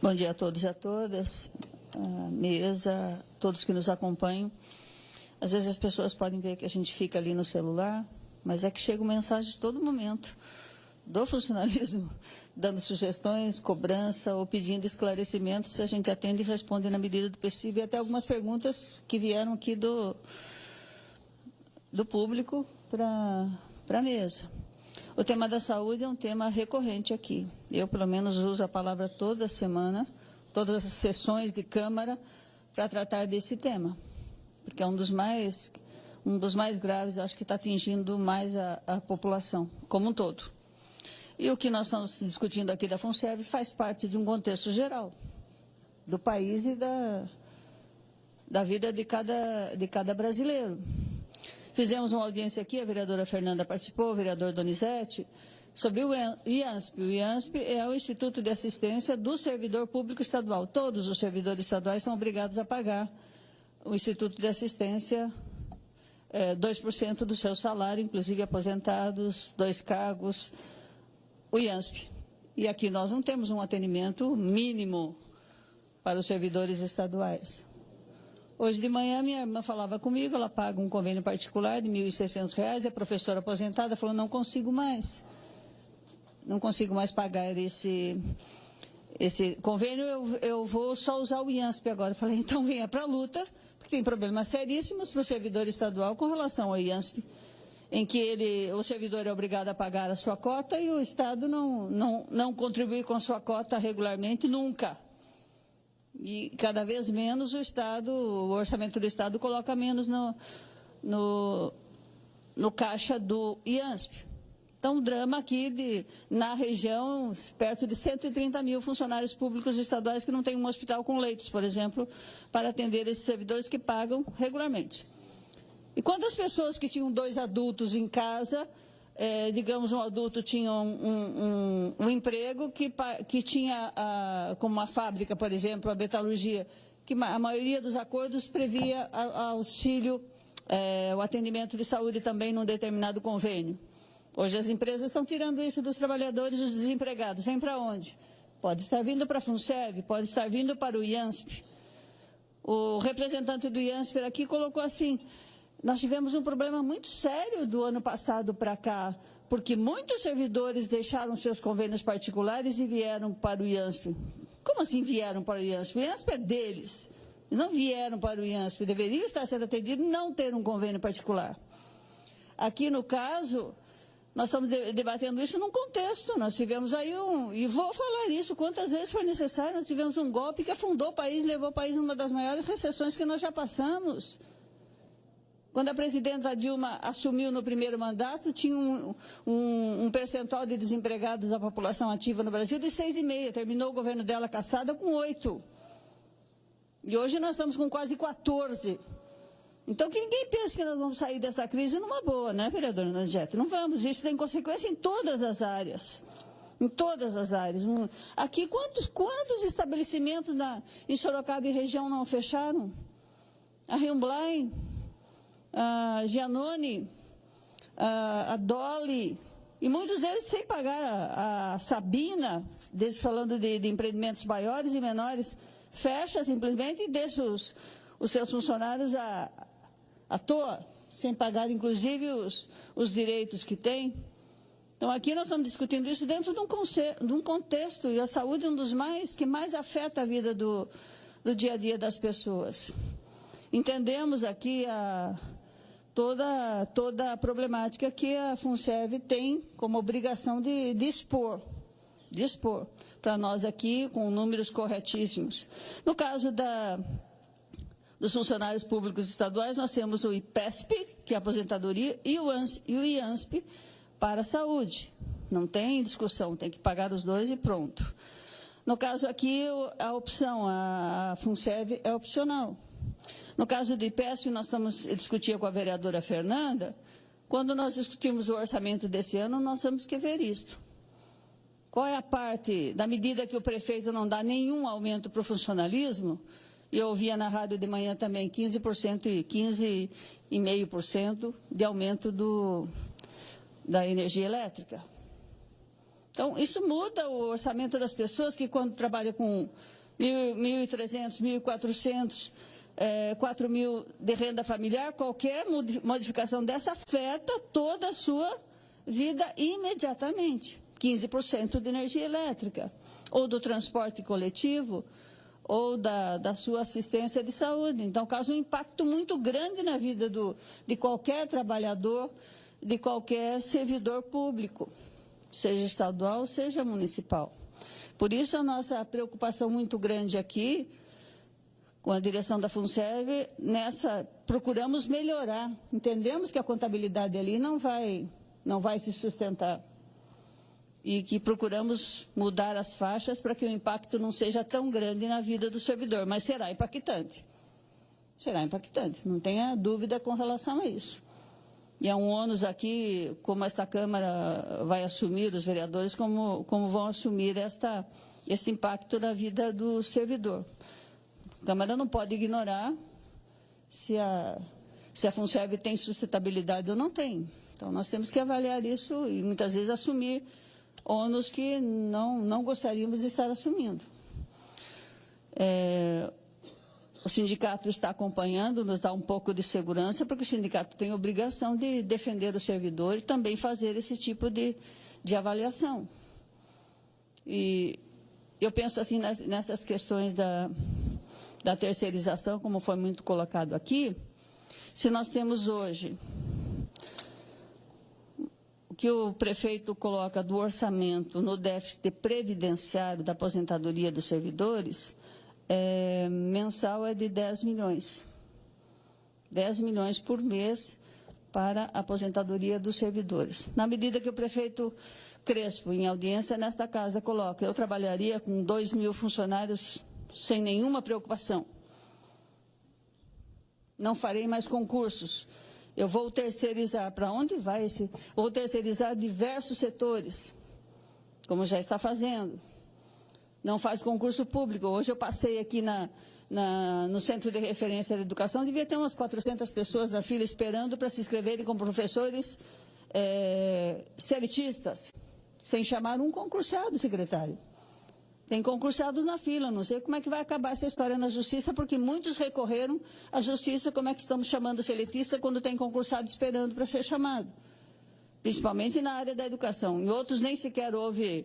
Bom dia a todos e a todas, a mesa, todos que nos acompanham. Às vezes as pessoas podem ver que a gente fica ali no celular, mas é que chega mensagem de todo momento do funcionalismo, dando sugestões, cobrança ou pedindo esclarecimentos. A gente atende e responde na medida do possível, e até algumas perguntas que vieram aqui do público para a mesa. O tema da saúde é um tema recorrente aqui. Eu, pelo menos, uso a palavra toda semana, todas as sessões de Câmara, para tratar desse tema, porque é um dos mais graves, acho que está atingindo mais a população como um todo. E o que nós estamos discutindo aqui da FUNSERV faz parte de um contexto geral do país e da vida de cada brasileiro. Fizemos uma audiência aqui, a vereadora Fernanda participou, o vereador Donizete, sobre o IANSP. O IANSP é o Instituto de Assistência do Servidor Público Estadual. Todos os servidores estaduais são obrigados a pagar o Instituto de Assistência 2% do seu salário, inclusive aposentados, 2 cargos, o IANSP. E aqui nós não temos um atendimento mínimo para os servidores estaduais. Hoje de manhã, minha irmã falava comigo, ela paga um convênio particular de R$ 1.600, é professora aposentada, falou, não consigo mais pagar esse convênio, eu vou só usar o IANSP agora. Eu falei, então venha para a luta, porque tem problemas seríssimos para o servidor estadual com relação ao IANSP, em que o servidor é obrigado a pagar a sua cota e o Estado não contribui com a sua cota regularmente nunca. E cada vez menos o orçamento do Estado coloca menos no caixa do IANSP. Então, um drama aqui na região, perto de 130 mil funcionários públicos estaduais que não têm um hospital com leitos, por exemplo, para atender esses servidores que pagam regularmente. E quantas pessoas que tinham 2 adultos em casa, digamos, um adulto tinha um emprego que tinha, como uma fábrica, por exemplo, a metalurgia, que a maioria dos acordos previa auxílio, o atendimento de saúde também num determinado convênio. Hoje as empresas estão tirando isso dos trabalhadores, dos desempregados. Vem para onde? Pode estar vindo para a FUNSERV, pode estar vindo para o IANSP. O representante do IANSP aqui colocou assim, nós tivemos um problema muito sério do ano passado para cá, porque muitos servidores deixaram seus convênios particulares e vieram para o IANSP. Como assim vieram para o IANSP? O IANSP é deles. Não vieram para o IANSP, deveriam estar sendo atendidos e não ter um convênio particular. Aqui no caso, nós estamos debatendo isso num contexto. Nós tivemos aí e vou falar isso quantas vezes for necessário, nós tivemos um golpe que afundou o país, levou o país numa das maiores recessões que nós já passamos. Quando a presidenta Dilma assumiu no primeiro mandato, tinha um percentual de desempregados da população ativa no Brasil de 6,5%. Terminou o governo dela caçada com 8%. E hoje nós estamos com quase 14%. Então, que ninguém pense que nós vamos sair dessa crise numa boa, né, vereador Nangetti? Não vamos. Isso tem consequência em todas as áreas. Em todas as áreas. Aqui, quantos estabelecimentos em Sorocaba e região não fecharam? A Riumblay, a Giannone, a Dolly, e muitos deles sem pagar. A Sabina, falando de empreendimentos maiores e menores, fecha simplesmente e deixa os seus funcionários à toa, sem pagar, inclusive, os direitos que têm. Então, aqui nós estamos discutindo isso dentro de um contexto, e a saúde é um dos que mais afeta a vida do dia a dia das pessoas. Entendemos aqui toda a problemática que a FUNSERV tem como obrigação de expor para nós aqui com números corretíssimos. No caso dos funcionários públicos estaduais, nós temos o IPESP, que é a aposentadoria, e o IANSP para a saúde. Não tem discussão, tem que pagar os dois e pronto. No caso aqui, a opção, a FUNSERV é opcional. No caso do IPESP, nós estamos discutindo com a vereadora Fernanda, quando nós discutimos o orçamento desse ano, nós temos que ver isso. Qual é a parte, da medida que o prefeito não dá nenhum aumento para o funcionalismo, e eu ouvia na rádio de manhã também 15% e 15,5% de aumento da energia elétrica. Então, isso muda o orçamento das pessoas que, quando trabalham com 1.300, 1.400, 4.000 de renda familiar, qualquer modificação dessa afeta toda a sua vida imediatamente. 15% de energia elétrica, ou do transporte coletivo, ou da sua assistência de saúde. Então, causa um impacto muito grande na vida de qualquer trabalhador, de qualquer servidor público, seja estadual, seja municipal. Por isso, a nossa preocupação muito grande aqui, com a direção da FUNSERV, procuramos melhorar. Entendemos que a contabilidade ali não vai se sustentar. E que procuramos mudar as faixas para que o impacto não seja tão grande na vida do servidor, mas será impactante. Será impactante, não tenha dúvida com relação a isso. E é um ônus aqui, como esta Câmara vai assumir, os vereadores, como vão assumir esse impacto na vida do servidor. A Câmara não pode ignorar se a FUNSERV tem sustentabilidade ou não tem. Então, nós temos que avaliar isso e, muitas vezes, assumir ônus que não gostaríamos de estar assumindo. O sindicato está acompanhando, nos dá um pouco de segurança, porque o sindicato tem a obrigação de defender o servidor e também fazer esse tipo de avaliação. E eu penso assim nessas questões da terceirização, como foi muito colocado aqui. Se nós temos hoje o que o prefeito coloca do orçamento no déficit previdenciário da aposentadoria dos servidores, mensal é de 10 milhões. 10 milhões por mês para a aposentadoria dos servidores. Na medida que o prefeito Crespo, em audiência nesta casa, coloca, eu trabalharia com 2.000 funcionários sem nenhuma preocupação. Não farei mais concursos. Eu vou terceirizar. Para onde vai esse? Vou terceirizar diversos setores, como já está fazendo. Não faz concurso público. Hoje eu passei aqui no Centro de Referência da Educação, devia ter umas 400 pessoas na fila esperando para se inscreverem como professores seletistas, sem chamar um concursado, secretário. Tem concursados na fila, não sei como é que vai acabar essa história na Justiça, porque muitos recorreram à Justiça, como é que estamos chamando seletista quando tem concursado esperando para ser chamado. Principalmente na área da educação. E outros nem sequer houve,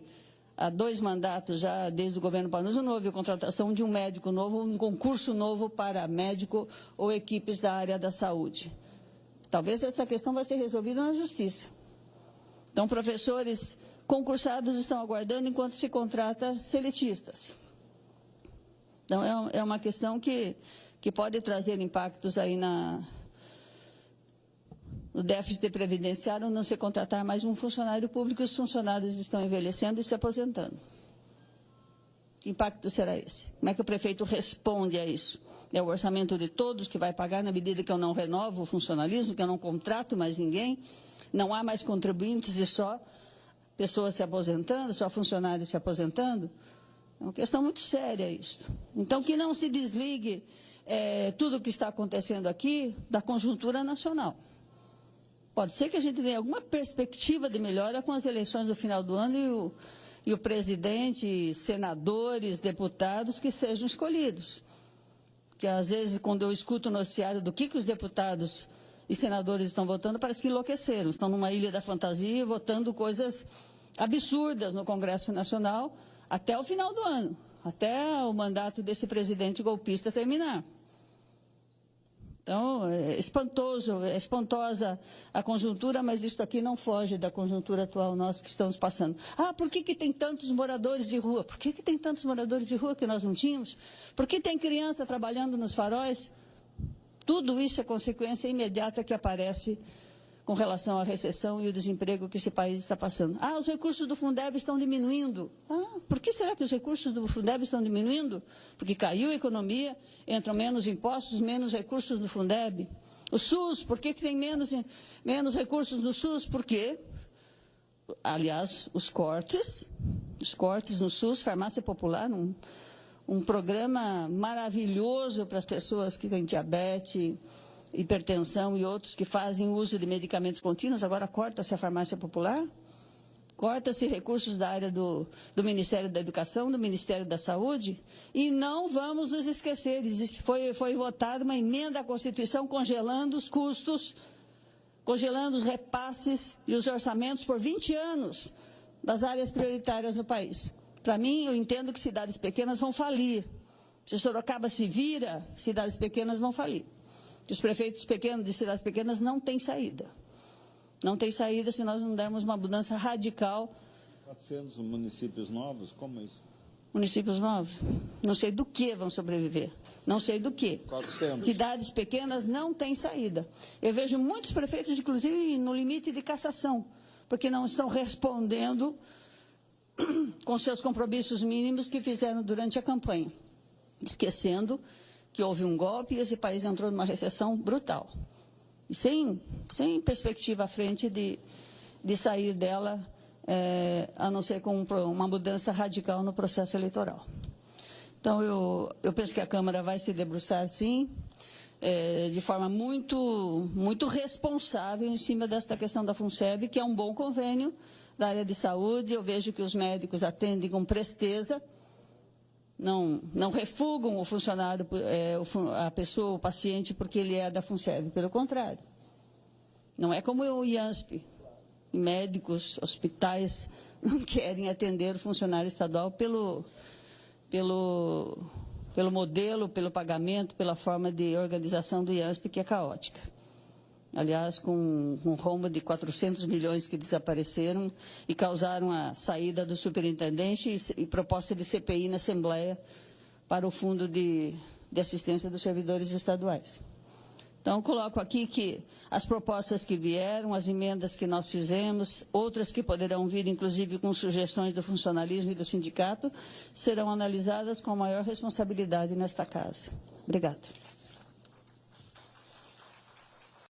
há 2 mandatos já, desde o governo Panuso, não houve a contratação de um médico novo, um concurso novo para médico ou equipes da área da saúde. Talvez essa questão vai ser resolvida na Justiça. Então, professores concursados estão aguardando enquanto se contrata seletistas. Então, é uma questão que pode trazer impactos aí no déficit previdenciário, não se contratar mais um funcionário público, os funcionários estão envelhecendo e se aposentando. Que impacto será esse? Como é que o prefeito responde a isso? É o orçamento de todos que vai pagar na medida que eu não renovo o funcionalismo, que eu não contrato mais ninguém, não há mais contribuintes e só pessoas se aposentando, só funcionários se aposentando? É uma questão muito séria isso. Então, que não se desligue tudo o que está acontecendo aqui da conjuntura nacional. Pode ser que a gente tenha alguma perspectiva de melhora com as eleições do final do ano e o presidente, senadores, deputados que sejam escolhidos. Porque, às vezes, quando eu escuto o noticiário do que os deputados e senadores estão votando, parece que enlouqueceram. Estão numa ilha da fantasia, votando coisas absurdas no Congresso Nacional até o final do ano, até o mandato desse presidente golpista terminar. Então, é espantosa a conjuntura, mas isso aqui não foge da conjuntura atual nós que estamos passando. Ah, por que tem tantos moradores de rua? Por que tem tantos moradores de rua que nós não tínhamos? Por que tem criança trabalhando nos faróis? Tudo isso é consequência imediata que aparece com relação à recessão e o desemprego que esse país está passando. Ah, os recursos do Fundeb estão diminuindo. Ah, por que será que os recursos do Fundeb estão diminuindo? Porque caiu a economia, entram menos impostos, menos recursos no Fundeb. O SUS, por que tem menos recursos no SUS? Por quê? Aliás, os cortes no SUS, farmácia popular, um programa maravilhoso para as pessoas que têm diabetes, hipertensão e outros que fazem uso de medicamentos contínuos, agora corta-se a farmácia popular. corta-se recursos da área do Ministério da Educação, do Ministério da Saúde, e não vamos nos esquecer, foi votada uma emenda à Constituição congelando os custos, congelando os repasses e os orçamentos por 20 anos das áreas prioritárias no país. Para mim, eu entendo que cidades pequenas vão falir. Se Sorocaba se vira, cidades pequenas vão falir. Os prefeitos pequenos de cidades pequenas não têm saída. Não tem saída se nós não dermos uma mudança radical. 400 municípios novos? Como é isso? Municípios novos? Não sei do que vão sobreviver. Não sei do que. 400. Cidades pequenas não têm saída. Eu vejo muitos prefeitos, inclusive, no limite de cassação, porque não estão respondendo com seus compromissos mínimos que fizeram durante a campanha, esquecendo que houve um golpe e esse país entrou numa recessão brutal. E sem perspectiva à frente de sair dela, a não ser com uma mudança radical no processo eleitoral. Então, eu penso que a Câmara vai se debruçar, sim, de forma muito responsável em cima desta questão da FUNSEB, que é um bom convênio da área de saúde. Eu vejo que os médicos atendem com presteza, não refugam o funcionário, a pessoa, o paciente, porque ele é da FUNSEB. Pelo contrário. Não é como o IANSP. Médicos, hospitais não querem atender o funcionário estadual pelo modelo, pelo pagamento, pela forma de organização do IANSP, que é caótica. Aliás, com um rombo de 400 milhões que desapareceram e causaram a saída do superintendente e proposta de CPI na Assembleia para o Fundo de Assistência dos Servidores Estaduais. Então, coloco aqui que as propostas que vieram, as emendas que nós fizemos, outras que poderão vir, inclusive, com sugestões do funcionalismo e do sindicato, serão analisadas com a maior responsabilidade nesta casa. Obrigada.